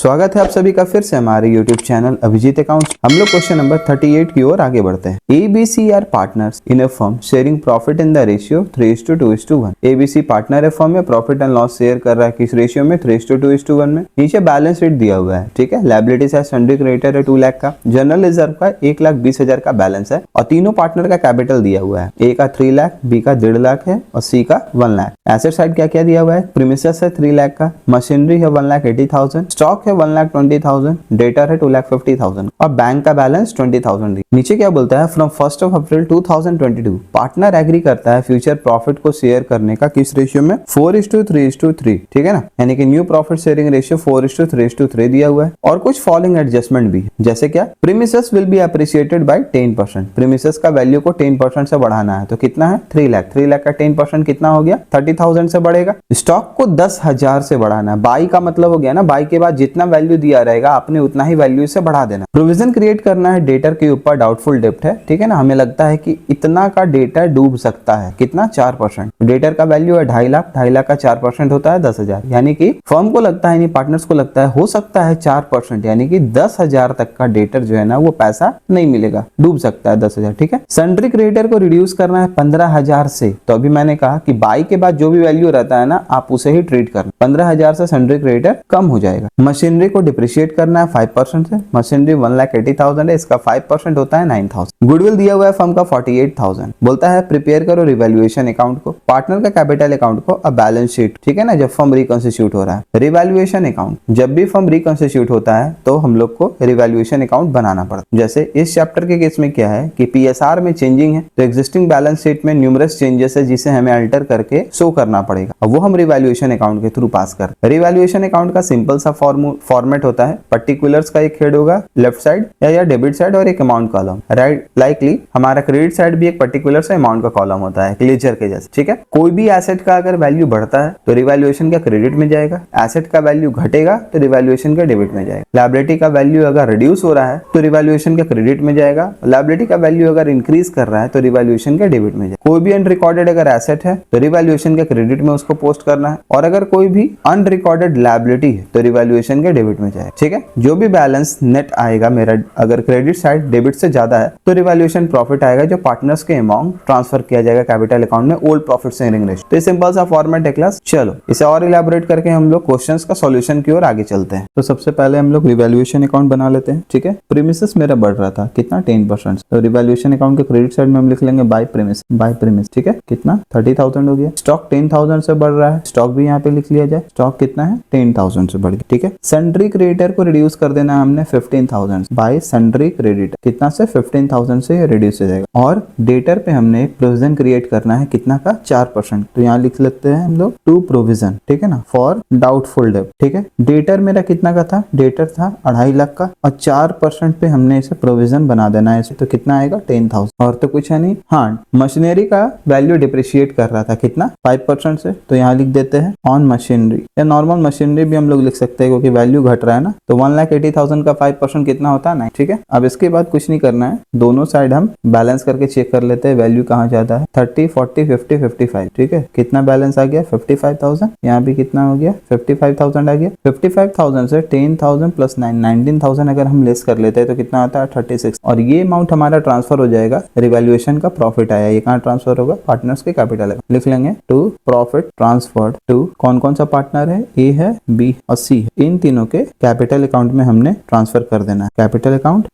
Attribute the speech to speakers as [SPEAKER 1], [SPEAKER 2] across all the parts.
[SPEAKER 1] स्वागत है आप सभी का फिर से हमारे YouTube चैनल अभिजीत अकाउंट्स। हम लोग क्वेश्चन नंबर 38 की ओर आगे बढ़ते हैं। ABC are partners in a firm sharing profit in the ratio 3:2:1। ABC partner है फर्म में, प्रॉफिट एंड लॉस शेयर कर रहा है किस रेशियो में? 3:2:1 में। नीचे बैलेंस शीट दिया हुआ है, ठीक है। लायबिलिटीज है, सन्ड्री क्रेडिटर है 2 लाख का, जनरल रिजर्व का 1,20,000 का बैलेंस है और तीनों पार्टनर का कैपिटल दिया हुआ है। ए का 3 लाख, बी का 1.5 लाख है और सी का 1 लाख। एसेट साइड क्या क्या दिया हुआ है? प्रीमिसेस है 3 लाख का, मशीनरी है 1,80,000, स्टॉक है 1,20,000, डेटर है 2,50,000 और बैंक का बैलेंस 20,000। नीचे क्या बोलता है? फ्रॉम 1 अप्रैल 2022 पार्टनर एग्री करता है फ्यूचर प्रॉफिट को शेयर करने का किस रेशियो में? 4:3:3, ठीक है ना। यानी कि न्यू प्रॉफिट शेयरिंग रेशियो 4:3:3 दिया हुआ है। और कुछ फॉलोइंग एडजस्टमेंट भी है, जैसे क्या? Premises will be appreciated by 10%। Premises का वैल्यू को 10% से बढ़ाना है, तो कितना है? 3 लाख। 3 लाख का 10% कितना हो गया? 30,000 से बढ़ेगा। स्टॉक को 10,000 से बढ़ाना है। बाई का मतलब हो गया ना, बाई के बाद जितना वैल्यू दिया रहेगा आपने उतना ही वैल्यू से बढ़ा देना। प्रोविजन क्रिएट करना है डेटर के ऊपर डाउटफुल डेब्ट है, ठीक है ना। हमें लगता है कि इतना का डेटर डूब सकता है, कितना? 4%। डेटर का वैल्यू है 2.5 लाख, 2.5 लाख का 4% होता है 10,000। यानी कि फर्म को लगता है, पार्टनर्स को लगता है हो सकता है 4%, यानी कि 10,000 तक का डेटर जो है ना वो पैसा नहीं मिलेगा, डूब सकता है 10,000, ठीक है। सन्ड्री क्रेडिटर को रिड्यूस करना है 15,000 से, तो अभी मैंने कहा कि बाई के बाद जो भी वैल्यू रहता है ना आप उसे ही ट्रीट करना। 15,000 से सन्ड्री क्रेडिटर कम हो जाएगा। मशीनरी को डिप्रिशिएट करना है 5% से, मशीनरी 1,80,000 है, इसका 5% होता है 9,000। गुडविल दिया हुआ है फर्म का 48,000। बोलता है प्रिपेयर करो रिवैल्यूएशन अकाउंट को, पार्टनर का कैपिटल अकाउंट को और बैलेंस शीट, ठीक है ना। जब फर्म रिकंस्टिट्यूट हो रहा है, रिवैल्यूएशन अकाउंट, जब भी फर्म रिकंस्टिट्यूट होता है तो हम लोग को रिवैल्यूएशन अकाउंट बनाना पड़ता है। जैसे इस चैप्टर के केस में क्या है कि पीएसआर में चेंजिंग है, तो एग्जिस्टिंग बैलेंस शीट में न्यूमरस चेंजेस है जिसे हमें अल्टर करके शो करना पड़ेगा, और वो हम रिवैल्यूएशन अकाउंट के थ्रू पास कर। रिवैल्यूएशन अकाउंट का सिंपल सा फॉर्मेट होता है, पर्टिकुलर्स का एक हेड होगा लेफ्ट साइड या डेबिट साइड और एक अमाउंट कॉलम, राइट। लाइकली हमारा क्रेडिट साइड भी एक पर्टिकुलर से अमाउंट का कॉलम होता है, क्लेजर के जैसे, ठीक है। कोई भी एसेट का अगर वैल्यू बढ़ता है तो रिवैल्यूएशन का क्रेडिट में जाएगा, एसेट का वैल्यू घटेगा तो रिवैल्यूएशन का डेबिट में जाएगा। लायबिलिटी का वैल्यू अगर रिड्यूस हो रहा है तो रिवैल्यूएशन का क्रेडिट में जाएगा, लायबिलिटी का वैल्यू अगर इंक्रीज कर रहा है तो रिवैल्यूएशन का डेबिट में जाएगा। कोई भी अनरिकॉर्डेड अगर एसेट है तो रिवैल्यूएशन के क्रेडिट में उसको पोस्ट करना है, और अगर कोई भी अनरिकॉर्डेड लायबिलिटी है तो रिवैल्यूएशन के डेबिट में जाएगा, ठीक है। जो भी बैलेंस नेट आएगा मेरा, अगर क्रेडिट साइड डेबिट से ज्यादा है तो रिवैल्यूएशन प्रॉफिट आएगा जो पार्टनर्स के अमाउंट ट्रांसफर किया जाएगा कैपिटल अकाउंट में ओल्ड प्रॉफिट शेयरिंग रेशियो। तो सिंपल सा फॉर्मेट है क्लास। चलो इसे और इलैबोरेट करके हम लोग क्वेश्चंस का सॉल्यूशन की ओर आगे चलते हैं। तो सबसे पहले हम लोग रिवैल्यूएशन अकाउंट बना लेते हैं, ठीक है। प्रीमिसेस मेरा बढ़ रहा था, कितना? 10%। तो रिवैल्यूएशन अकाउंट के क्रेडिट साइड में हम लिख लेंगे बाय प्रीमिस, ठीक है। कितना? 30,000 हो गया। स्टॉक 10,000 से बढ़ रहा है, स्टॉक भी यहाँ पे लिख लिया जाए। स्टॉक कितना है? 10,000 से बढ़ गया, ठीक है। सन्ड्री क्रेडिटर को रिड्यूस कर देना हमने 15,000 बाय सन्ड्री क्रेडिटर, कितना से? 15,000 से रिड्यूस हो जाएगा। और डेटर पे हमने प्रोविजन क्रिएट करना है, कितना का? 4%। तो यहाँ लिख लेते हैं हम लोग टू प्रोविजन, ठीक है ना, फॉर डाउटफुल डेब्ट, ठीक है। डेटर मेरा कितना का था? डेटर था 2.5 लाख का, और 4% पे हमने इसे प्रोविजन बना देना है इसे, तो कितना आएगा? 10,000। और तो कुछ है नहीं। हाँ, मशीनरी का वैल्यू डिप्रिशिएट कर रहा था, कितना? 5% से, तो यहाँ लिख देते हैं ऑन मशीनरी, या नॉर्मल मशीनरी भी हम लोग लिख सकते हैं क्योंकि वैल्यू घट रहा है ना। तो 1,80,000 का 5% कितना होता है? 9, ठीक है। अब इसके बाद कुछ नहीं करना है, दोनों साइड हम बैलेंस करके चेक कर लेते हैं वैल्यू कहाँ जाता है। 30, 40, 50, 55, ठीक है। कितना बैलेंस आ गया? 55,000। यहाँ भी कितना हो गया? 55,000 आ गया। 55,000 से 10,000 प्लस 9, 19,000 अगर हम लेस कर लेते हैं तो कितना आता है? 36। और ये अमाउंट हमारा ट्रांसफर हो जाएगा, रिवैल्यूएशन का प्रॉफिट आया, ये कहाँ ट्रांसफर होगा? पार्टनर्स के कैपिटल। लिख लेंगे टू प्रॉफिट ट्रांसफर्ड टू, कौन कौन सा पार्टनर है? ए है, बी और सी है। इन तीनों के कैपिटल अकाउंट में हमने ट्रांसफर कर देना है। कैपिटल अकाउंट,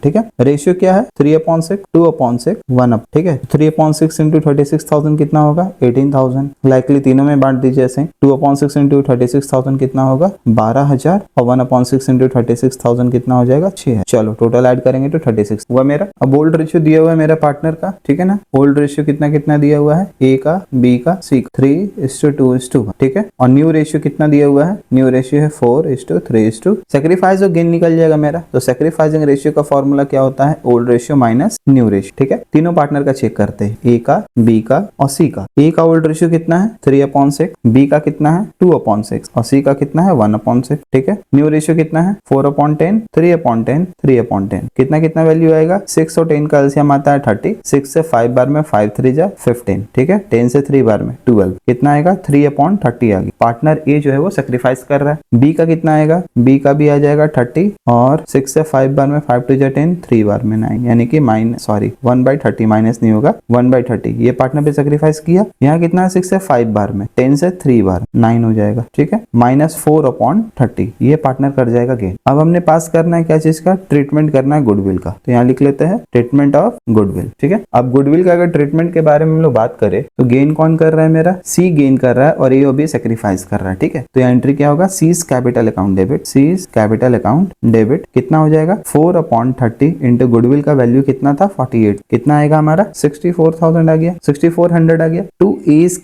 [SPEAKER 1] ठीक है। रेशियो क्या है? 3/6, 2/6, 1/, ठीक है। 3/6 इंटू 36,000 कितना होगा? 18,000। लाइकली तीनों में बांट दीजिए ऐसे। 2/6 इंटू 36,000 कितना होगा? 12,000, और 1/6 इंटू 36,000 कितना हो जाएगा? 6। चलो टोटल ऐड करेंगे तो 36 हुआ मेरा। अब ओल्ड रेशियो दिया हुआ है मेरा पार्टनर का, ठीक है ना। ओल्ड रेशियो कितना कितना दिया हुआ है? ए का, बी का, सी का, 3:2:1, ठीक है। और न्यू रेशियो कितना दिया हुआ है? न्यू रेशियो है 4:3:2। सेक्रीफाइस और गेन निकल जाएगा मेरा, तो सेक्रीफाइसिंग रेशियो का फॉर्मूला क्या होता है? Old ratio minus new ratio, ठीक है। तीनों पार्टनर का चेक करते हैं, ए का, बी का और सी का। ए का ओल्ड रेशियो कितना है? 3/6, बी का कितना है? 2/6 और सी का कितना है? 1/6, ठीक है। न्यू रेशियो कितना है? 4/10, 3/10, 3/10। कितना कितना वैल्यू आएगा? 6 और 10 का एलसीएम आता है 30। 6 से 5 बार में 5 3 जा 15, ठीक है। 10 से 3 बार में 12, कितना आएगा? 3/30 आ गई। पार्टनर ए जो है वो सेक्रीफाइस कर रहा है। बी का कितना कितना आएगा, बी का भी आ जाएगा 30 और 6 से 5 बार में 5 टू 10, 3 बार में 9, यानी कि 1/30 माइनस नहीं होगा 1/30। ये पार्टनर पे सेक्रीफाइस किया, यहाँ कितना है 6 से 5 बार में, 10 से 3 बार 9 हो जाएगा, ठीक है, -4/30 ये पार्टनर कर जाएगा गेन। अब हमने पास करना है क्या चीज का, ट्रीटमेंट करना है गुडविल का, तो यहाँ लिख लेते हैं ट्रीटमेंट ऑफ गुडविल, ठीक है। अब गुडविल का अगर ट्रीटमेंट के बारे में हम लोग बात करें तो गेन कौन कर रहा है, मेरा सी गेन कर रहा है और ए भी सेक्रीफाइस कर रहा है, ठीक है। तो यहाँ एंट्री क्या होगा, C's capital account debit, C's capital account debit कितना हो जाएगा 4/30 इंटू गुडविल का वैल्यू कितना था 48, कितना आएगा हमारा 64,000 आ गया, 6400 आ गया, to A's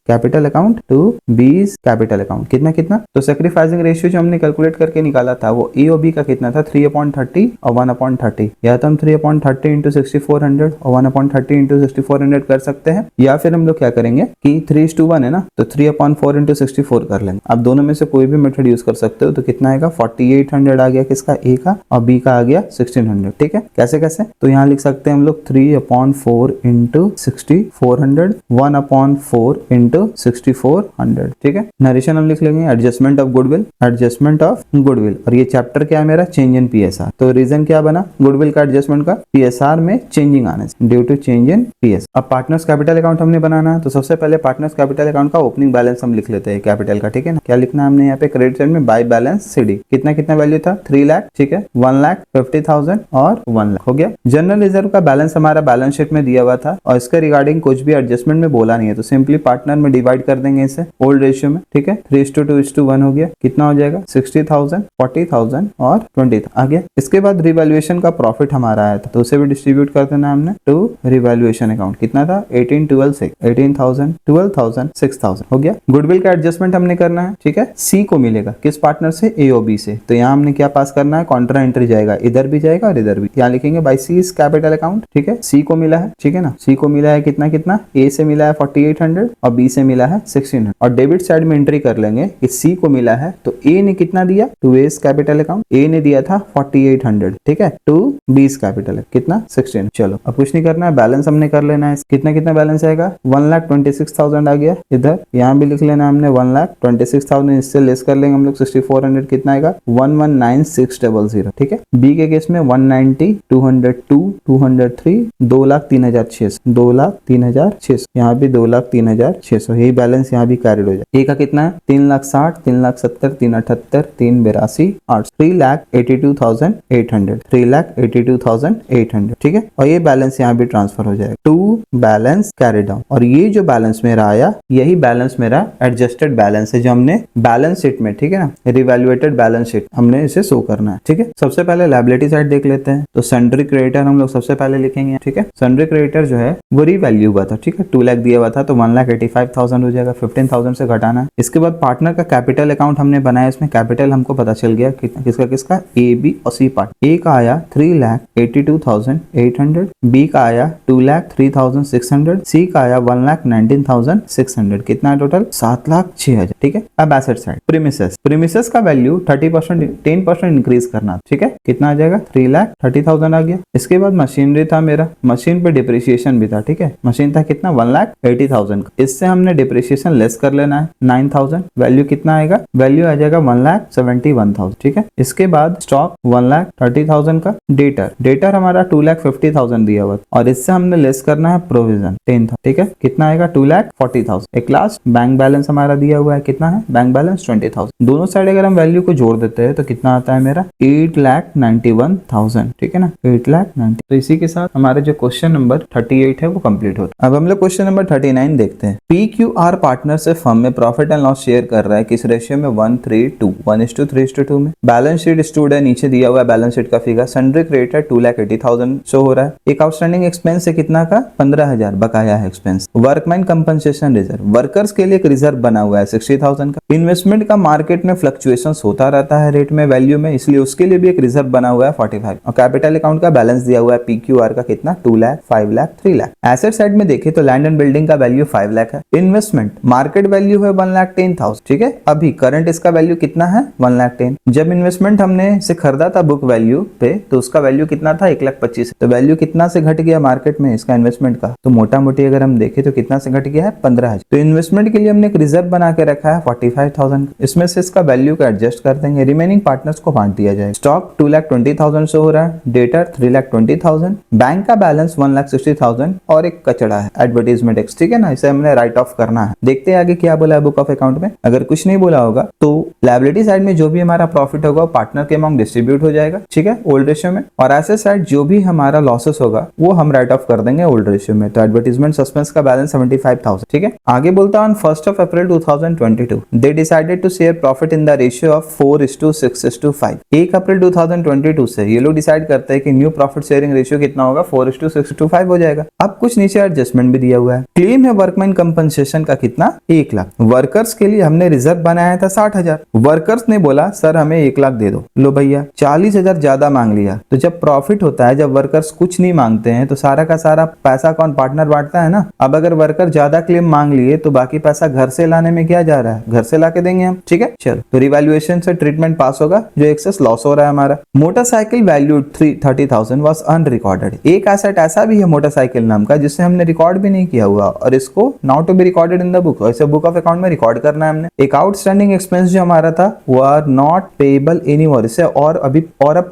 [SPEAKER 1] capital account to B's capital account कितना कितना, तो सेक्रीफाइसिंग रेशियो जो हमने कैलकुलेट करके निकाला था वो ए और बी का कितना था 3/30 और 1/30, या तो हम 3/30 इंटू 6400 और 1/30 इंटू 6400 कर सकते हैं, या फिर हम लोग क्या करेंगे कि 3:1 है ना, तो 3/4 इंटू 64 कर लेंगे। आप दोनों में से कोई भी मेथड यूज कर सकते हो, तो कितना आएगा 4800 आ गया किसका, ए का, और बी का आ गया 1600, ठीक है। कैसे कैसे, तो यहाँ लिख सकते हैं हम लोग 3/4 इंटू 6400, 1/4 इंटू 6400, ठीक है। नरेशन हम लिख लेंगे एडजस्टमेंट ऑफ गुडविल, और ये चैप्टर क्या है मेरा, चेंज इन पीएसआर। तो रीजन क्या बना गुडविल का एडजस्टमेंट का, पीएसआर में चेंजिंग आने से, due to change in PS. अब पार्टनर्स कैपिटल अकाउंट हमने बनाना है, तो सबसे पहले पार्टनर्स कैपिटल अकाउंट का ओपनिंग बैलेंस हम लिख लेते हैं कैपिटल का, ठीक है ना। क्या लिखना है हमने यहाँ पे, क्रेडिट साइड में बाय बैलेंस सीडी कितना कितना वैल्यू था 3 लाख, ठीक है, 1,50,000 और 1 लाख हो गया। जनरल रिजर्व का बैलेंस हमारा बैलेंस शीट में दिया हुआ था और इसके रिगार्डिंग कुछ भी एडजस्टमेंट में बोला नहीं है, तो सिंपली पार्टनर में डिवाइड कर देंगे इसे ओल्ड रेशियो में, ठीक है, 3:2:1 हो गया, कितना हो जाएगा 60,000, 40,000 और 20,000 आ गया। इसके बाद रिवैल्यूएशन का प्रॉफिट हमारा आया था, तो उसे भी डिस्ट्रीब्यूट कर देना हमने टू रिवैल्यूएशन अकाउंट, कितना था 18,000, 6,000 हो गया। गुडविल का एडजस्टमेंट हमने करना है, ठीक है, सी को मिलेगा किस पार्टनर से, ए और बी से, तो यहाँ हमने क्या पास करना है, कॉन्ट्रा एंट्री जाएगा, इधर भी जाएगा और इधर भी, यहाँ लिखेंगे by C's capital account, ठीक है। सी को मिला है, ठीक है ना, सी को मिला है कितना कितना, ए से मिला है 4800 और बी से मिला है 1600, और डेबिट साइड में एंट्री कर लेंगे कि सी को मिला है तो ए ने कितना दिया टू एज कैपिटल अकाउंट, ए ने दिया था 4800, ठीक है, टू बीज कैपिटल कितना 16। चलो अब कुछ नहीं करना है, बैलेंस हमने कर लेना है, कितना कितना बैलेंस आएगा 1,26,000 आ गया, इधर यहाँ भी लिख लेना है हमने 1,26,000, इससे लेस कर लेंगे हम लोग 6400, कितना आएगा 1,19,600, ठीक है। बी के केस में 190, 202, 203, 2,03,600, 2,03,600, यहाँ भी 2,03,600, यही बैलेंस यहाँ भी कैरिड हो जाए। ए का कितना है 3,60,000, 3,70,000, 3,78,000, 3,82,800, 3,82,800, 3,82,800, ठीक है, और ये बैलेंस यहाँ भी ट्रांसफर हो जाएगा टू बैलेंस कैरी डाउन, और ये जो बैलेंस मेरा आया यही बैलेंस मेरा एडजस्टेड बैलेंस है जो हमने बैलेंस शीट में, ठीक है ना, रिवैल्यूएटेड बैलेंस शीट हमने इसे शो करना है, ठीक है। सबसे पहले लायबिलिटी साइड देख लेते हैं, तो सन्ड्री क्रेडिटर हम लोग सबसे पहले लिखेंगे, ठीक है। सन्ड्री क्रेडिटर जो है वो रिवैल्यू हुआ था, ठीक है, 2 लाख दिया हुआ था तो 1,85,000 हो जाएगा, 15,000 से घटाना है। इसके बाद पार्टनर का कैपिटल अकाउंट हमने बनाया, इसमें कैपिटल हमको पता चल गया किसका किसका, ए बी और सी पार्ट। ए का आया 3,82,800, बी का आया 2,03,600, सी का आया 1,19,600, कितना है टोटल 7,06,000, ठीक है। अब एसेट साइड प्रीमिसेस का वैल्यू 10% इंक्रीज करना, ठीक है, कितना आ जाएगा 3,30,000 आ गया। इसके बाद मशीनरी था मेरा, मशीन पे डिप्रिसिएशन भी था, ठीक है, मशीन था कितना 1,80,000, इससे हमने डिप्रिसिएशन लेस कर लेना है 9,000, वैल्यू कितना आएगा, वैल्यू आ जाएगा 1,71,000, ठीक है। इसके बाद स्टॉक 1,30,000 का, डेटर हमारा 2,50,000 दिया हुआ और इससे हमने लेस करना है प्रोविजन 10,000, ठीक है, कितना आएगा 2,40,000। एक लास्ट बैंक बैलेंस हमारा दिया हुआ है, कितना है बैंक बैलेंस 20,000। दोनों साइड अगर हम वैल्यू को जोड़ देते हैं तो कितना आता है मेरा 8,91,000, ठीक है ना, 8,90,000। तो इसी के साथ हमारे जो क्वेश्चन नंबर 38 है वो कंप्लीट होता है। अब हम लोग क्वेश्चन नंबर 39 देखते हैं। PQR पार्टनर से फर्म में प्रॉफिट एंड लॉस शेयर कर रहा है किस रेशियो में, 1:3:2, 1:3:2 में। बैलेंस शीट स्टूड है, नीचे दिया हुआ है बैलेंस शीट का फिगर। सन्ड्री क्रेडिटर 2,80,000 शो हो रहा है। एक आउटस्टैंडिंग एक्सपेंस है कितना का 15,000 बकाया है expense. Workman compensation reserve, workers के लिए एक रिजर्व बना हुआ है 60,000 का। इन्वेस्टमेंट का मार्केट में फ्लक्चुएशंस होता रहता है रेट में, वैल्यू में, इसलिए उसके लिए भी एक रिजर्व बना हुआ है 45। और कैपिटल अकाउंट का बैलेंस दिया हुआ है PQR का कितना 2 लाख, 5 लाख, 3 लाख। एसेट साइड में देखें तो लैंड एंड बिल्डिंग का वैल्यू 5 लाख है। इन्वेस्टमेंट मार्केट वैल्यू है 1,10,000, ठीक है। अभी करंट इसका वैल्यू कितना है 1,10,000। जब इन्वेस्टमेंट हमने इसे खरीदा था बुक वैल्यू पे तो उसका वैल्यू कितना था 1,25,000। तो वैल्यू कितना से घट गया मार्केट में इसका इन्वेस्टमेंट का, तो मोटा मोटी अगर हम देखें तो कितना से घट गया है 15,000। तो इन्वेस्टमेंट के लिए हमने एक रिजर्व बना के रखा है 45,000। इसमें उसमें से इसका वैल्यू का एडजस्ट कर देंगे, रिमेनिंग पार्टनर्स को बांट दिया जाएगा। स्टॉक 2,20,000 शो हो रहा है, डेटर 3,20,000, बैंक का बैलेंस 1,60,000 और एक कचड़ा है एडवर्टीजमेंट एक्स, ठीक है ना, इसे हमने राइट ऑफ करना है। देखते हैं आगे क्या बोला है बुक ऑफ अकाउंट में। अगर कुछ नहीं बोला होगा तो लायबिलिटी साइड में जो भी हमारा प्रॉफिट होगा पार्टनर के अमाउंट डिस्ट्रीब्यूट हो जाएगा, ठीक है, ओल्ड रेशियो में। और एसेट साइड जो भी हमारा लॉसेस होगा वो हम राइट ऑफ कर देंगे ओल्ड रेशियो में। तो एडवर्टीजमेंट सस्पेंस का बैलेंस 75,000, ठीक है। आगे बोलता है 1 April 2022 they decided to share profit in the ratio of 4:6:5। 1 April 2022 से ये लोग डिसाइड करते हैं कि न्यू प्रॉफिट शेयरिंग रेशियो कितना होगा, 4:6:5 हो जाएगा। अब कुछ नीचे एडजस्टमेंट भी दिया हुआ है। क्लेम है वर्कमैन कंपनसेशन का कितना, 1 लाख। वर्कर्स के लिए हमने रिजर्व बनाया था 60,000। वर्कर्स ने बोला सर हमें 1 लाख दे दो। लो भैया 40,000 ज्यादा मांग लिया। तो जब प्रॉफिट होता है, जब वर्कर्स कुछ नहीं मांगते हैं तो सारा का सारा पैसा कौन, पार्टनर बांटता है ना। अब अगर वर्कर ज्यादा क्लेम मांग लिए तो बाकी पैसा घर से लाने में क्या जा रहा है, घर से लाके देंगे हम, ठीक है। चलो तो रिवैल्यूएशन से ट्रीटमेंट पास होगा जो एक्सेस लॉस हो रहा है हमारा। Motorcycle value 30,000 was unrecorded. एक एसेट ऐसा भी है मोटरसाइकिल नाम का जिससे हमने रिकॉर्ड भी नहीं किया हुआ और इसको now to be recorded in the book, ऐसे बुक ऑफ अकाउंट में रिकॉर्ड करना है हमने। एक आउटस्टैंडिंग एक्सपेंस जो हमारा था वो आर नॉट पेएबल एनीमोर, इसे और अब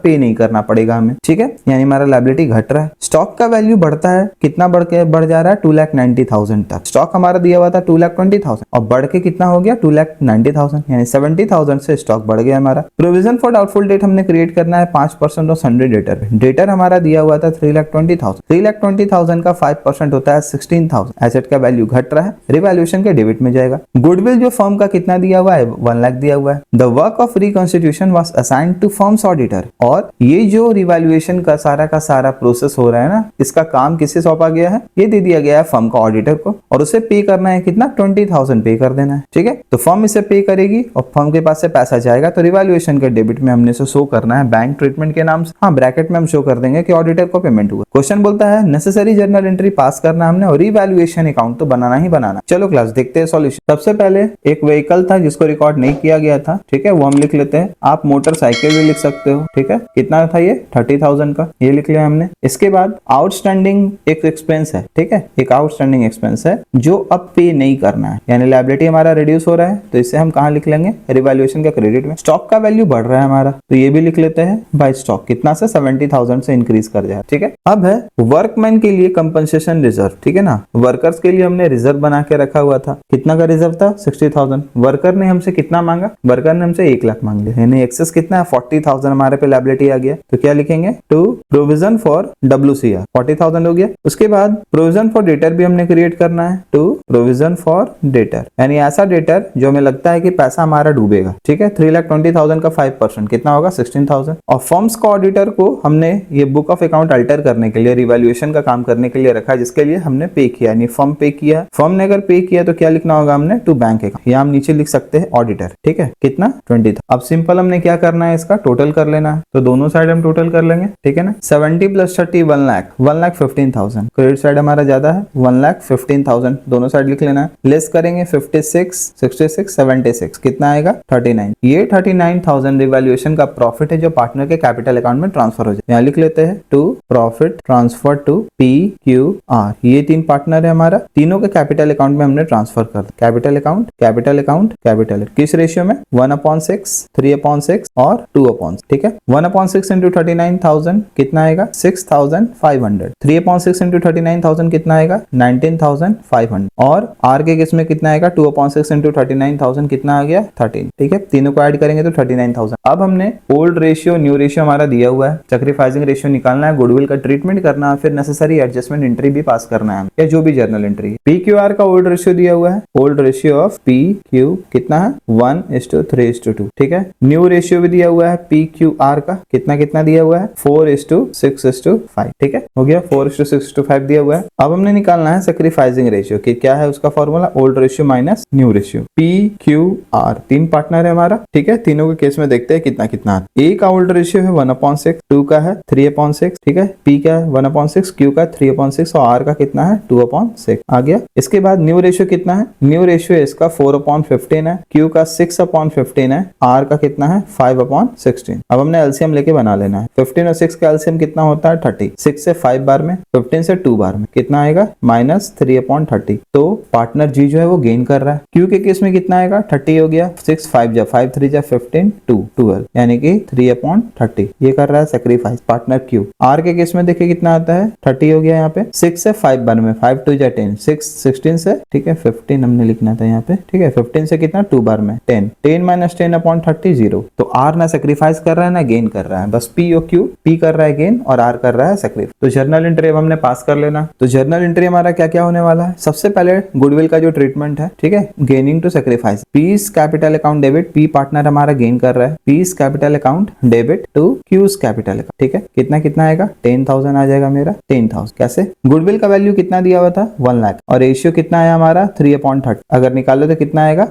[SPEAKER 1] पे नहीं करना पड़ेगा हमें, ठीक है, यानी हमारा लायबिलिटी घट रहा है। स्टॉक का वैल्यू बढ़ता है, कितना बढ़ जा रहा है, 2,90,000 तक। स्टॉक हमारा दिया हुआ था 2,20,000 और बढ़ के कितना हो गया 2,90,000, यानी 70,000 से स्टॉक बढ़ गया हमारा। प्रोविजन फॉर डाउटफुल डेट हमने क्रिएट करना है 5% ऑफ सन्डे डेटर पे। डेटर हमारा दिया हुआ था 3,20,000। 3,20,000 का 5% होता है 16,000। एसेट का वैल्यू घट रहा है, रिवैल्यूएशन के डेबिट में जाएगा। गुडविल जो फर्म का कितना दिया हुआ है, 1 लाख दिया हुआ है। The work of reconstitution was assigned to firm's auditor. और ये जो रिवैल्यूएशन का सारा प्रोसेस हो रहा है ना, इसका काम किसे सौंपा गया है, ये दे दिया गया है फर्म का ऑडिटर को और उसे पे करना है कितना, 20,000 पे कर देना है, ठीक है। तो फर्म इसे पे करेगी और फर्म के पास से पैसा जाएगा तो रिवैल्यूएशन के डेबिट में हमने इसे शो करना है बैंक ट्रीटमेंट के नाम से। हाँ, ब्रैकेट में हम शो कर देंगे कि ऑडिटर को पेमेंट हुआ। क्वेश्चन बोलता है नेसेसरी जर्नल एंट्री पास करना हमने और रिवैल्यूएशन अकाउंट तो बनाना ही बनाना। चलो क्लास देखते हैं सॉल्यूशन। सबसे पहले एक व्हीकल था जिसको रिकॉर्ड नहीं किया गया था, ठीक है, वो हम लिख लेते हैं। आप मोटरसाइकिल भी लिख सकते हो, ठीक है। कितना था ये, 30,000 का, ये लिख लिया हमने। इसके बाद आउटस्टैंडिंग एक एक्सपेंस है, ठीक है, एक आउटस्टैंडिंग एक्सपेंस है जो अब पे नहीं करना है, यानी लायबिलिटी हमारा रिड्यूस हो रहा है तो इसे हम कहाँ लिख लेंगे, रिवैल्यूएशन के क्रेडिट में। स्टॉक का वैल्यू बढ़ रहा है हमारा तो ये भी लिख लेते हैं बाय स्टॉक, कितना से 70,000 से इंक्रीज कर जाए, ठीक है। अब है वर्कमैन के लिए कंपनसेशन रिजर्व, ठीक है ना। वर्कर्स के लिए हमने रिजर्व बना के रखा हुआ था। कितना का रिजर्व था, 60,000। वर्कर ने हमसे कितना मांगा, वर्कर ने हमसे 1 लाख मांग लिया, यानी एक्सेस कितना है, 40,000 हमारे पे लायबिलिटी आ गया। तो क्या लिखेंगे, टू प्रोविजन फॉर WCR 40,000 हो गया। उसके बाद प्रोविजन फॉर डेटर भी हमने क्रिएट करना है, टू प्रोविजन फॉर डेटर, यानी ऐसा डेटर जो हमें लगता है कि पैसा हमारा डूबेगा, ठीक है। 3,20,000 का 5% कितना होगा, 16,000। और फर्म्स का ऑडिटर को हमने ये बुक ऑफ अकाउंट अल्टर करने के लिए, रिवैल्यूएशन का काम करने के लिए रखा, जिसके लिए हमने पे किया, यानी फर्म पे किया। फर्म ने अगर पे किया तो क्या लिखना होगा हमने, टू बैंक अकाउंट, या हम नीचे लिख सकते हैं ऑडिटर, ठीक है। कितना, 20,000। अब सिंपल हमने क्या करना है, इसका टोटल कर लेना है, तो दोनों साइड हम टोटल कर लेंगे, ठीक है ना। 70 + 30 1 लाख, 1,15,000। क्रेडिट साइड हमारा ज्यादा है, 1,15,000 दोनों साइड लिख लेना है। लेस करेंगे 56, 66, 76, कितना आएगा, 39। ये 39,000 रिवैल्यूएशन का प्रॉफिट है जो पार्टनर के कैपिटल अकाउंट में ट्रांसफर हो जाए। यहाँ लिख लेते हैं to profit transfer to PQR। ये 3 पार्टनर है हमारा, तीनों के कैपिटल अकाउंट में हमने ट्रांसफर कर दिया। Capital account, capital account, capital, किस रेशियो में, 1/6, 3/6 और 2/6, ठीक है। 1/6 इंटू 39,000 कितना आएगा, 6,500। 3/6 इंटू 39,000 कितना आएगा, 19,500। और R के केस में कितना आएगा, 2/6 इंटू 39,000 कितना आ गया, 13, ठीक है। तीनों को ऐड करेंगे तो 39,000। अब हमने ओल्ड रेशियो न्यू रेशियो हमारा दिया हुआ है, सैक्रिफाइसिंग रेशियो निकालना है, गुडविल का ट्रीटमेंट करना है, फिर नेसेसरी एडजस्टमेंट एंट्री भी पास करना है, या जो भी जर्नल एंट्री है। PQR का ओल्ड रेशियो दिया हुआ है, ओल्ड रेशियो ऑफ PQ कितना है, 1:3:2, ठीक है। न्यू रेशियो भी दिया हुआ है PQR का, कितना कितना दिया हुआ है, 4:6:5, ठीक है, हो गया, 4:6:5 दिया हुआ है। अब हमने निकालना है सैक्रिफाइसिंग रेशियो, कि क्या है उसका formula, old ratio minus new ratio. PQR 3 partner है हमारा, ठीक है। तीनों के केस में देखते हैं कितना कितना। A का ओल्ड रेशियो है 1/6, 2 का है 3/6, ठीक है। P का है 1/6, Q का 3/6 और R का कितना है, 2/6 आ गया। इसके बाद न्यू रेशियो कितना है, न्यू रेशियो इसका 4/15 है, Q का 6/15 है, R का कितना है, 5/16। अब हमने एलसीएम लेके बना लेना है। 15 और 6 का एलसीएम कितना होता है, 30। 6 से 5 बार में, 15 से 2 बार में कितना आएगा, -3/30। तो पार्टनर G जो है वो गेन कर रहा है। Q के केस में कितना आएगा, 30 हो गया। गया 6 5 जा 5 3 जा 15 2 12 यानी कि 3/30 ये कर रहा है सेक्रीफाइस पार्टनर क्यू। आर के केस में देखिए कितना आता है 30 हो गया यहाँ पे 6 से 5 बार में 5 2 जा 10 6 16 से ठीक है 15 हमने लिखना था यहाँ पे ठीक है 15 से कितना 2 बार में 10 10 - 10/30 0। तो आर ना सेक्रीफाइस कर रहा है ना गेन कर रहा है, बस पी और क्यू, पी कर रहा है गेन और आर कर रहा है सेक्रीफाइस। तो जर्नल एंट्री अब हमने पास कर लेना। तो जर्नल एंट्री हमारा क्या क्या होने वाला है, सबसे पहले गुडविल का जो ट्रीटमेंट है ठीक है gaining to sacrifice, P's capital account debit, P partner हमारा गेन कर रहा है, P's capital account debit to Q's capital account ठीक है कितना कितना आएगा 10,000 आ जाएगा मेरा 10,000। कैसे, गुडविल का वैल्यू कितना दिया हुआ था 1 लाख और रेशियो कितना आया हमारा 3/30, अगर निकालो तो कितना आएगा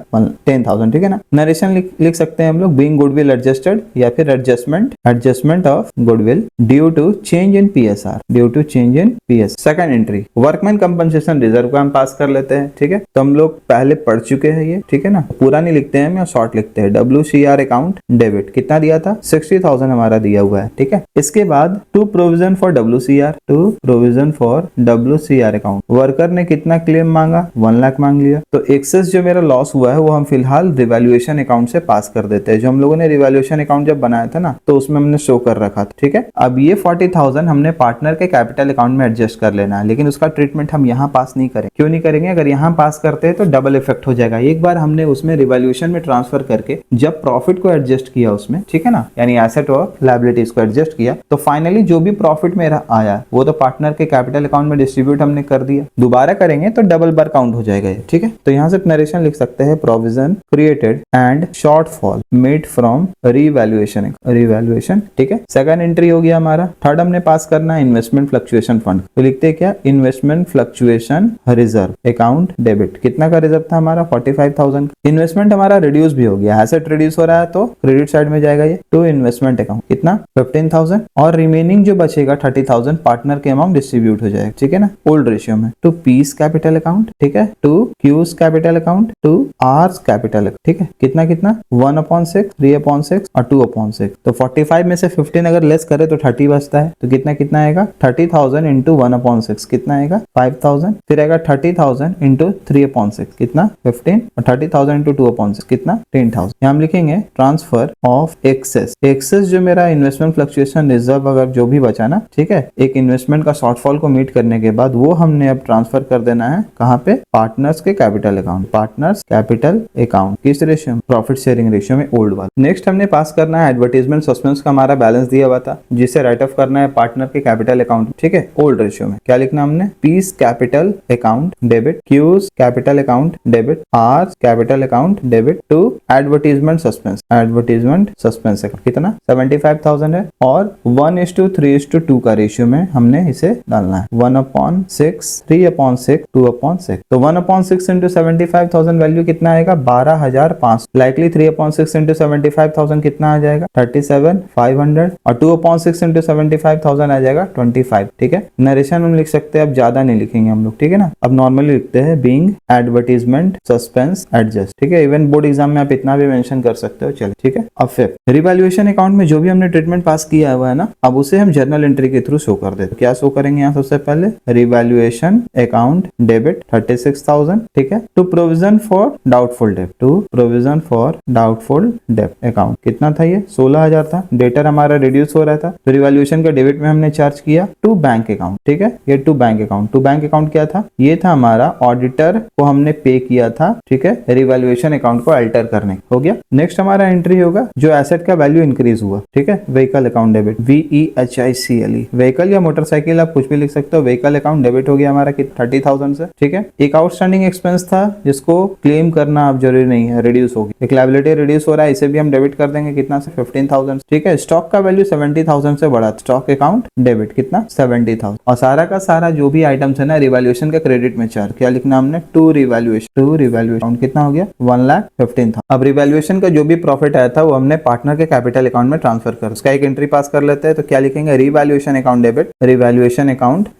[SPEAKER 1] 10,000 ठीक है ना। नरेशन लिख सकते हैं हम लोग बीइंग गुडविल एडजस्टेड या फिर adjustment of goodwill due to change in PSR, due to change in PS. Second entry workman compensation reserve को हम पास कर लेते हैं ठीक है, तो हम लोग पहले पढ़ चुके हैं ये ठीक है ना, पूरा नहीं लिखते हैं हम, शॉर्ट लिखते हैं। WCR अकाउंट डेबिट कितना दिया था 60,000 हमारा दिया हुआ है ठीक है। इसके बाद to provision for WCR account, worker ने कितना क्लेम मांगा 1 लाख मांग लिया, तो एक्सेस जो मेरा लॉस हुआ है वो हम फिलहाल रिवैल्यूएशन अकाउंट से पास कर देते हैं। जो हम लोगों ने रिवैल्यूएशन अकाउंट जब बनाया था ना तो उसमें हमने शो कर रखा था ठीक है। अब ये 40,000 हमने पार्टनर के कैपिटल अकाउंट में एडजस्ट कर लेना है, लेकिन उसका ट्रीटमेंट हम यहाँ पास नहीं करें। क्यों नहीं करेंगे, अगर यहाँ पास करते हैं तो डबल इफेक्ट हो जाएगा। एक बार हमने उसमें रिवैल्यूएशन में ट्रांसफर करके जब प्रॉफिट को एडजस्ट किया उसमें ठीक है ना, यानी एसेट और लायबिलिटीज को एडजस्ट किया, तो फाइनली जो भी प्रॉफिट मेरा आया वो तो पार्टनर के कैपिटल अकाउंट में डिस्ट्रीब्यूट हमने कर दिया। दोबारा करेंगे तो डबल बार काउंट हो जाएगा ये ठीक है। तो यहाँ से नरेशन लिख सकते हैं provision created and shortfall made from revaluation ठीक है। सेकंड एंट्री हो गया हमारा। थर्ड हमने पास करना है इन्वेस्टमेंट फ्लक्चुएशन फंड, तो लिखते हैं क्या investment fluctuation reserve account debit, कितना का रिजर्व था हमारा 45,000। इन्वेस्टमेंट हमारा रिड्यूस भी हो गया, एसेट रिड्यूस हो रहा है तो क्रेडिट साइड में जाएगा ये टू इन्वेस्टमेंट अकाउंट कितना 15,000 और रिमेनिंग जो बचेगा 30,000 पार्टनर के अमाउंट डिस्ट्रीब्यूट हो जाएगा ठीक है ना ओल्ड रेशियो में टू पीस कैपिटल अकाउंट ठीक है, to Q's capital account, to R's capital ठीक है कितना 1/6 3/6 और 2/6। तो 45 में से 15 अगर लेस करे तो 30 बचता है, तो कितना आएगा 30,000 इंटू 1/6 कितना आएगा 5,000, फिर आएगा 30,000 इंटू 3/6 कितना 15 और 30,000 इंटू 2/6 कितना 10,000। यहाँ हम लिखेंगे ट्रांसफर ऑफ एक्सेस जो मेरा इन्वेस्टमेंट फ्लक्चुएशन रिजर्व अगर जो भी बचा ना ठीक है, एक इन्वेस्टमेंट का शॉर्टफॉल को मीट करने के बाद वो हमने अब ट्रांसफर कर देना है कहाँ पे पार्टनर्स के capital account, partners capital account किस रेशियो प्रॉफिट शेयरिंग रेशियो में ओल्ड वाला। नेक्स्ट हमने पास करना है एडवर्टाइजमेंट सस्पेंस का हमारा बैलेंस दिया हुआ था जिसे राइट ऑफ करना है पार्टनर के कैपिटल अकाउंट ठीक है ओल्ड रेशियो में। क्या लिखना हमने P's capital account debit, Q's capital account debit, R's capital account debit to advertisement suspense कितना 75,000 है और 1:3:2 का रेशियो में हमने इसे डालना है 1/6 3/6 2/6। तो 1/6 इंटू 75,000 वैल्यू कितना आएगा 12,500, लाइकली 3/6 इंटू 75,000 कितना आ जाएगा 37,500 और 2/6 इंटू 75,000 आ जाएगा 25 ठीक है। नरेशन हम लिख सकते हैं, अब ज्यादा नहीं लिखेंगे हम लोग ठीक है ना, अब नॉर्मली लिखते हैं बीइंग एडवर्टाइजमेंट सस्पेंस एडजस्ट ठीक है। इवन बोर्ड एग्जाम में आप इतना भी मेंशन कर सकते हो चलो ठीक है। अब फिर रिवैल्यूएशन अकाउंट में जो भी हमने ट्रीटमेंट पास किया हुआ है ना, अब उसे हम जर्नल एंट्री के थ्रू शो कर देते। क्या शो करेंगे यहाँ सबसे पहले रिवैल्यूएशन अकाउंट डेबिट 36,000 ठीक है, टू प्रोविजन फॉर डाउटफुल डेब्ट, टू प्रोविजन फॉर डाउटफुल डेब्ट अकाउंट कितना था ये 16,000 था, डेटर हमारा रिड्यूस हो रहा था तो रिवैल्यूएशन का डेबिट में हमने चार्ज किया टू बैंक अकाउंट ठीक है। ये टू बैंक अकाउंट क्या था, ये था हमारा ऑडिटर को हमने पे किया था ठीक है रिवैल्यूएशन अकाउंट को अल्टर करने हो गया। नेक्स्ट हमारा एंट्री होगा जो एसेट का वैल्यू इंक्रीज हुआ ठीक है, vehicle account debit VEHICLE, vehicle या मोटरसाइकिल आप कुछ भी लिख सकते हो। व्हीकल अकाउंट डेबिट हो गया हमारा 30,000 से ठीक है। एक आउटस्टैंडिंग एक्सपेंस था जिसको क्लेम करना अब जरूरी नहीं है, रिड्यूस होगी, एक लायबिलिटी रिड्यूस हो रहा है, इसे भी हम डेबिट कर देंगे कितना से 15,000 ठीक है। स्टॉक का वैल्यू 70,000 से बढ़ा, स्टॉक अकाउंट डेबिट कितना 70,000 और सारा का सारा जो भी आइटम्स है ना रिवैल्यूएशन का क्रेडिट में चार्ज। क्या लिखना हमने टू रिवैल्यूएशन कितना हो गया 1,15,000। अब रिवैल्यूएशन का जो भी प्रॉफिट आया था वो हमने पार्टनर के कैपिटल अकाउंट में ट्रांसफर कर, उसका एक एंट्री पास कर लेते हैं। तो क्या लिखेंगे revaluation account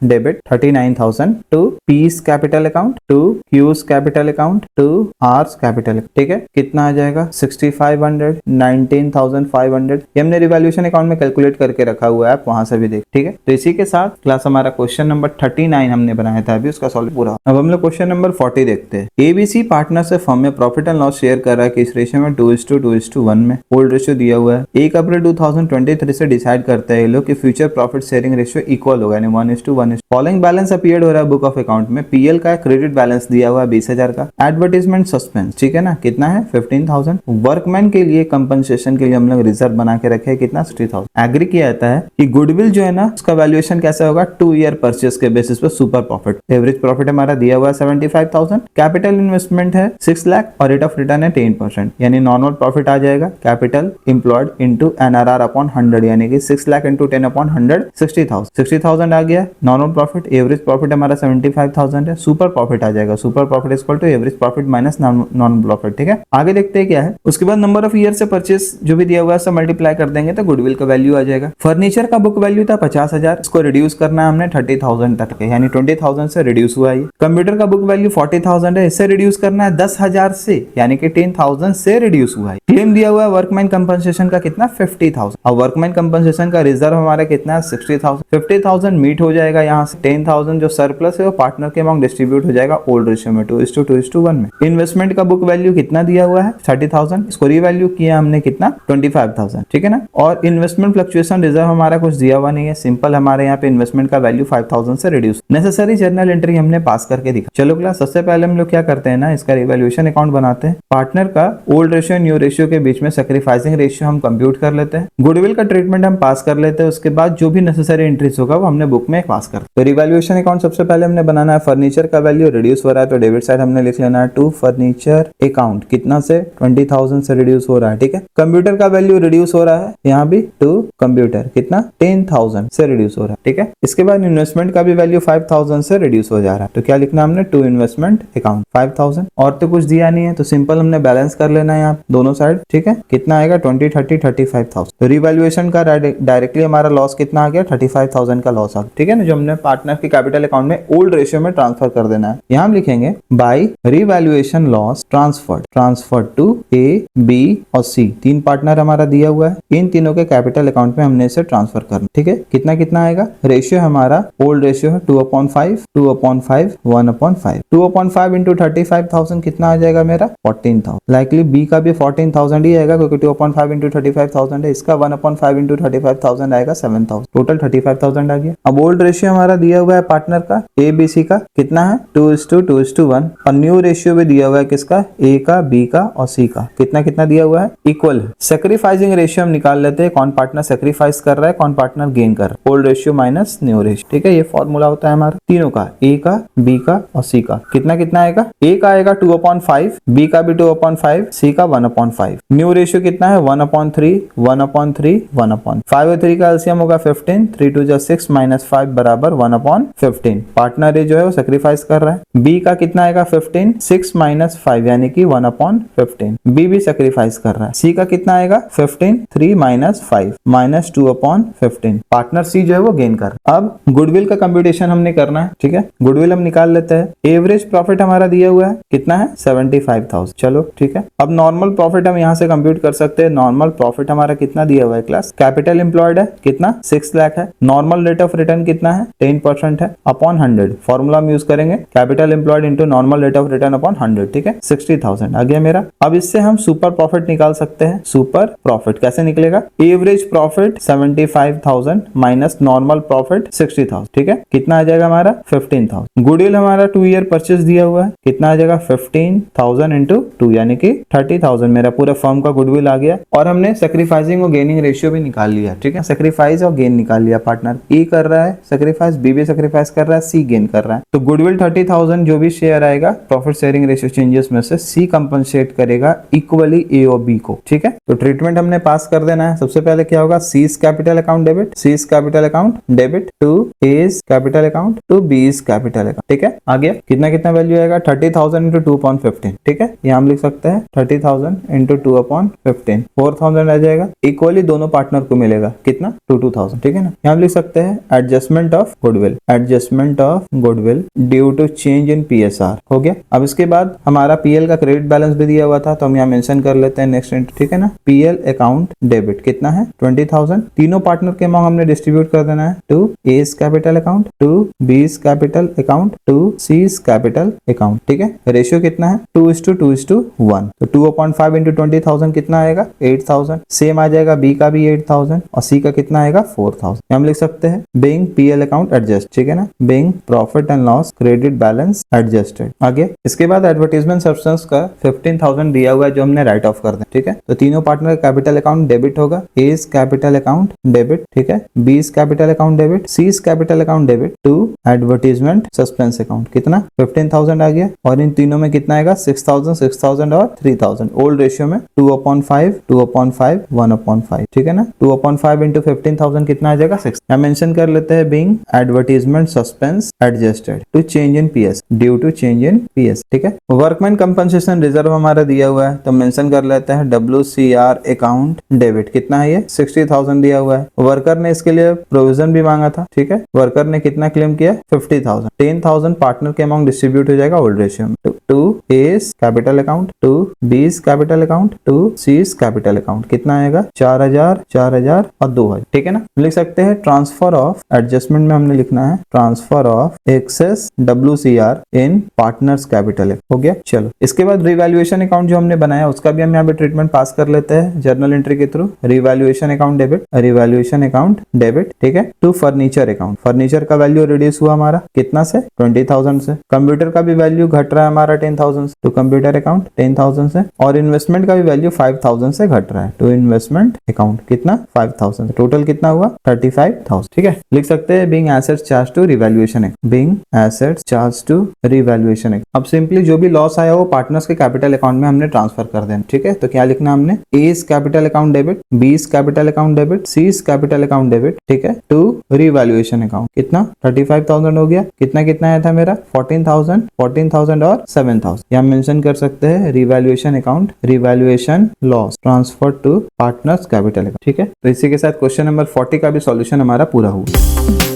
[SPEAKER 1] debit 39,000 to P's capital account, to Q's capital account, to R's capital ठीक है। कितना आ जाएगा 6,500 19,500 ये हमने रिवैल्यूएशन अकाउंट में कैलकुलेट करके रखा हुआ है, आप वहां से भी देख ठीक है। तो इसी के साथ क्लास हमारा क्वेश्चन नंबर 39 हमने बनाया था अभी, उसका सॉल्व पूरा। अब हम लोग क्वेश्चन नंबर 40 देखते हैं। एबीसी पार्टनर से फर्म में profit and loss loss share कर रहा है किस रेशियो में, 2:1 में। ओल्ड रेशियो दिया हुआ है। 1 अप्रैल 2023 से डिसाइड करते हैं ये लोग कि future profit sharing ratio equal होगा, यानी 1:1। फॉलोइंग बैलेंस अपीयर्ड हो रहा है बुक ऑफ अकाउंट में। पीएल का क्रेडिट बैलेंस दिया हुआ है 20,000 का। एडवर्टाइजमेंट सस्पेंस, ठीक है ना, कितना है 15,000। वर्कमैन के लिए कंपनसेशन के लिए हम लोग रिजर्व बना के रखे हैं कितना, 60,000। एग्री किया जाता है कि गुडविल जो है ना उसका वैल्यूएशन कैसा होगा, 2 ईयर परचेस के बेसिस पे सुपर प्रॉफिट। एवरेज प्रॉफिट हमारा दिया हुआ है 75,000। कैपिटल इन्वेस्टमेंट है 6 लाख और रेट ऑफ रिटर्न है 10%, यानी नॉर्मल प्रॉफिट आ जाएगा capital employed into NRR upon 100, यानी कि 6 लाख इंटू 10 अपॉन 100 60,000। 60,000 आ गया नॉर्मल प्रॉफिट। एवरेज प्रॉफिट हमारा 75,000 है। सुपर प्रॉफिट आ जाएगा, super profit is equal to average profit minus normal profit, ठीक है। आगे देखते हैं क्या है। उसके बाद नंबर ऑफ ईयर से परचेस जो भी दिया हुआ है सब मल्टीप्लाई कर देंगे तो गुडविल का वैल्यू आ जाएगा। फर्नीचर का बुक वैल्यू था 50,000, इसको रिड्यूस करना है हमने 30,000 तक के, यानी 20,000 से रिड्यूस हुआ है। कंप्यूटर का बुक वैल्यू 40,000 है, इससे रिड्यूस करना है 10,000 से, यानी कि 10,000 से रिड्यूस हुआ है। क्लेम दिया हुआ है वर्कमैन कंपनसेशन का कितना, 50,000। और वर्कमैन कंपनसेशन का रिजर्व हमारा कितना है, 60,000। 50,000 मीट हो जाएगा यहाँ से। 10,000 जो सरप्लस है वो पार्टनर के अमाउंट डिस्ट्रीब्यूट हो जाएगा ओल्ड रेशियो में 2:1 में। इन्वेस्टमेंट का बुक वैल्यू कितना दिया हुआ है, 30,000। इसको रीवैल्यू किया हमने कितना, 25,000, ठीक है ना। और इन्वेस्टमेंट फ्लक्चुएशन रिजर्व हमारा कुछ दिया हुआ नहीं है, सिंपल हमारे यहाँ पे इन्वेस्टमेंट का वैल्यू 5,000 से रिड्यूस। नेसेसरी जर्नल एंट्री हमने पास करके दिखा। चलो क्लास, सबसे पहले हम लोग क्या करते हैं ना, इसका रिवैल्यूएशन अकाउंट बनाते हैं। पार्टनर का ओल्ड रेशियो न्यू रेशियो के बीच में सैक्रिफाइसिंग रेशियो हम कंप्यूट कर लेते हैं। गुडविल का ट्रीटमेंट हम पास कर लेते हैं। उसके बाद जो भी नेसेसरी एंट्रीज होगा वो हमने बुक में पास कर। तो रिवैल्यूएशन अकाउंट सबसे पहले हमने बनाना है। फर्नीचर का वैल्यू रिड्यूस हो रहा है तो डेबिट साइड हमने लिख लेना है टू फर्नीचर अकाउंट, कितना से 20,000 से रिड्यूस हो रहा है, ठीक है। कंप्यूटर का वैल्यू रिड्यूस हो रहा है, यहाँ भी टू कंप्यूटर कितना 10,000 से रिड्यूस हो रहा है, ठीक है। इसके बाद इन्वेस्टमेंट का भी वैल्यू 5,000 से रिड्यूस हो जा रहा है, तो क्या लिखना हमने, टू इन्वेस्टमेंट अकाउंट 5,000। और तो कुछ दिया नहीं है तो सिंपल हमने बैलेंस कर लेना है यहाँ दोनों साइड, ठीक है। कितना आएगा 20, 30, 35,000। तो रिवैल्यूएशन का डायरेक्टली हमारा लॉस कितना आ गया, 35,000 का लॉस आ गया, ठीक है ना, जो हमने पार्टनर के कैपिटल अकाउंट में ओल्ड रेशियो में ट्रांसफर कर देना है। यहाँ हम लिखेंगे by revaluation loss transfer to A, B और सी। 3 पार्टनर हमारा दिया हुआ है, इन तीनों के कैपिटल अकाउंट में हमने इसे ट्रांसफर करना, ठीक है। कितना कितना आएगा, रेशियो हमारा ओल्ड रेशियो है 2/5, 2/5, 1/5। 2/5 इंटू 35,000 कितना आ जाएगा मेरा, 14,000। लाइकली बी का भी 14,000 ही आएगा क्योंकि 2/5 इंटू 35,000 है। इसका 1/5 इंटू 35,000 आएगा 7,000। टोटल 35,000 आ गया। अब ओल्ड रेशियो हमारा दिया हुआ है पार्टनर का ए बी सी का कितना है, 2:2:1। और न्यू रेशियो भी दिया हुआ है किसका, ए का, बी का और सी का। कितना कितना दिया हुआ है, इक्वल है। सैक्रिफाइसिंग रेशियो हम निकाल लेते हैं, कौन पार्टनर सैक्रिफाइस कर रहा है, कौन पार्टनर गेन कर रहा है। Old ratio minus new ratio, ठीक है। ये फॉर्मूला होता है हमारा तीनों का, ए का, बी का और सी का। कितना कितना आएगा, ए का आएगा 2/5, बी का भी 2/5, सी का 1/5। न्यू रेशियो कितना है 1/3, 1/3, 1/5 और 3 का एलसीएम होगा 15, 3 2 जा 6 माइनस 5 बराबर 1/15। पार्टनर ए जो है वो सैक्रिफाइस कर रहा है। बी का कितना आएगा 15, 6 माइनस 5 यानी कि 1/15। बी भी सैक्रिफाइस कर रहा है। सी का कितना आएगा 15, 3 माइनस 5 माइनस 2/15। पार्टनर सी जो है वो गेन कर रहा है। अब गुडविल का कंप्यूटेशन हमने करना है, ठीक है। गुडविल हम निकाल लेते हैं। एवरेज प्रॉफिट हमारा दिया हुआ है कितना है 75,000, चलो ठीक है। अब नॉर्मल प्रॉफिट हम यहाँ से कंप्यूट कर सकते हैं। नॉर्मल प्रॉफिट हमारा कितना दिया हुआ है क्लास, कैपिटल एम्प्लॉयड है कितना 6 लाख है। नॉर्मल रेट ऑफ रिटर्न कितना है 10% है अपॉन 100। फॉर्मूला हम यूज करेंगे capital employed into normal rate of return upon 100, ठीक है। 60,000 आ गया मेरा। अब इससे हम सुपर प्रॉफिट निकाल सकते हैं। सुपर प्रॉफिट कैसे निकलेगा, average profit 75,000 minus normal profit 60,000, ठीक है। कितना आ जाएगा हमारा 15,000। गुडविल हमारा 2 ईयर परचेस दिया हुआ है, कितना आ जाएगा 15,000 इंटू 2 यानी कि 30,000। मेरा पूरा फर्म का गुडविल आ गया। और हमने सैक्रिफाइसिंग और गेनिंग रेशियो भी निकाल लिया, ठीक है। सैक्रिफाइस और गेन निकाल लिया। पार्टनर ए कर रहा है सैक्रिफाइस, बी भी सैक्रिफाइस कर रहा है, सी गेन कर रहा है। तो गुडविल 30,000 जो भी शेयर आएगा प्रॉफिट शेयरिंग रेशियो चेंजेस में से सी कंपनसेट करेगा इक्वली ए और बी को, ठीक है। तो ट्रीटमेंट हमने पास कर देना है। सबसे पहले क्या होगा, C's capital account debit, C's capital account debit to A's capital account to B's capital account, ठीक है। आ गया। कितना कितना वैल्यू आएगा 30,000 इंटू 2/15, ठीक है। यहाँ हम लिख सकते हैं 30,000 इंटू 2/15, 4,000 आ जाएगा। इक्वली दोनों पार्टनर को मिलेगा कितना 2,000, ठीक है ना। यहाँ हम लिख सकते हैं adjustment of goodwill, adjustment of goodwill due to change in PSR हो गया। अब इसके बाद हमारा पीएल का क्रेडिट बैलेंस भी दिया हुआ था तो हम यहाँ मेंशन कर लेते हैं नेक्स्ट, ठीक है ना। पीएल अकाउंट डेबिट कितना है 20,000। तीनों पार्टनर के अमाउंट हमने डिस्ट्रीब्यूट कर देना है to A's capital account, to B's capital account, to C's capital account, ठीक है। रेशियो कितना है 2:2 2:1। तो 2/5 इंटू 20,000 कितना आएगा 8,000। सेम आ जाएगा बी का भी 8,000 और सी का कितना आएगा 4,000। हम लिख सकते हैं बीइंग पीएल अकाउंट एडजस्ट, ठीक है ना, being profit and loss credit balance adjusted. आगे इसके बाद एडवर्टाइजमेंट सब्सटेंस का 15,000 दिया हुआ है जो हमने राइट ऑफ कर दें, ठीक है। तो तीनों पार्टनर कैपिटल अकाउंट डेबिट होगा, एज कैपिटल अकाउंट डेबिट, ठीक है, B's capital account debit, C's capital account debit to advertisement suspense account. कितना 15,000 आ गया और इन तीनों में कितना आएगा 6,000 6,000 और 3,000। ओल्ड रेशियो में 2/5 2/5 1/5, ठीक है ना। 2/5 इंटू 15,000 कितना आ जाएगा 6। हम मेंशन कर लेते हैं being advertisement suspense adjusted to change in PS, due to change in PS, ठीक है। वर्कमैन कंपनसेशन रिजर्व हमारा दिया हुआ है तो मेंशन कर लेते हैं WCR अकाउंट डेबिट। कितना है ये 60,000 दिया हुआ है। वर्कर ने इसके लिए प्रोविजन भी मांगा था, ठीक है। वर्कर ने कितना क्लेम किया 50,000। 10,000 पार्टनर के अमाउंट डिस्ट्रीब्यूट हो जाएगा ओल्ड रेशियो में to A's capital account, to B's capital account, to C's capital account. कितना आएगा 4,000 4,000 और 2,000, ठीक है ना। लिख सकते हैं ट्रांसफर ऑफ एडजस्टमेंट में हमने लिखना है transfer of excess WCR in partners capital. हो गया। चलो इसके बाद रिवैल्यूएशन अकाउंट जो हमने बनाया उसका भी हम यहाँ पे ट्रीटमेंट पास कर लेते हैं जर्नल एंट्री के through. Revaluation account debit, revaluation account debit, ठीक है, टू फर्नीचर अकाउंट। फर्नीचर का वैल्यू रिड्यूस हुआ हमारा कितना से 20,000 से। कंप्यूटर का भी वैल्यू घट रहा है हमारा 10,000 से, तो कंप्यूटर अकाउंट 10,000 से। और इन्वेस्टमेंट का भी वैल्यू 5,000 से घट रहा है, तो इन्वेस्टमेंट अकाउंट कितना 5,000। टोटल कितना हुआ 35,000, ठीक है। लिख सकते हैं being assets charge to revaluation, being assets charge to revaluation. अब सिंपली जो भी लॉस आया वो पार्टनर्स के कैपिटल अकाउंट में हमने ट्रांसफर कर देना, ठीक है। तो क्या लिखना हमने A's capital account debit, B's capital account debit, C's capital account debit, ठीक है, टू रिवैल्यूएशन अकाउंट। कितना 35,000 हो गया। कितना कितना आया था मेरा 14,000 14,000 और 7,000। यहाँ मेंशन कर सकते हैं revaluation account, revaluation loss transfer to partners capital account, ठीक है। तो इसी के साथ क्वेश्चन नंबर 40 का भी सॉल्यूशन हमारा पूरा हुआ।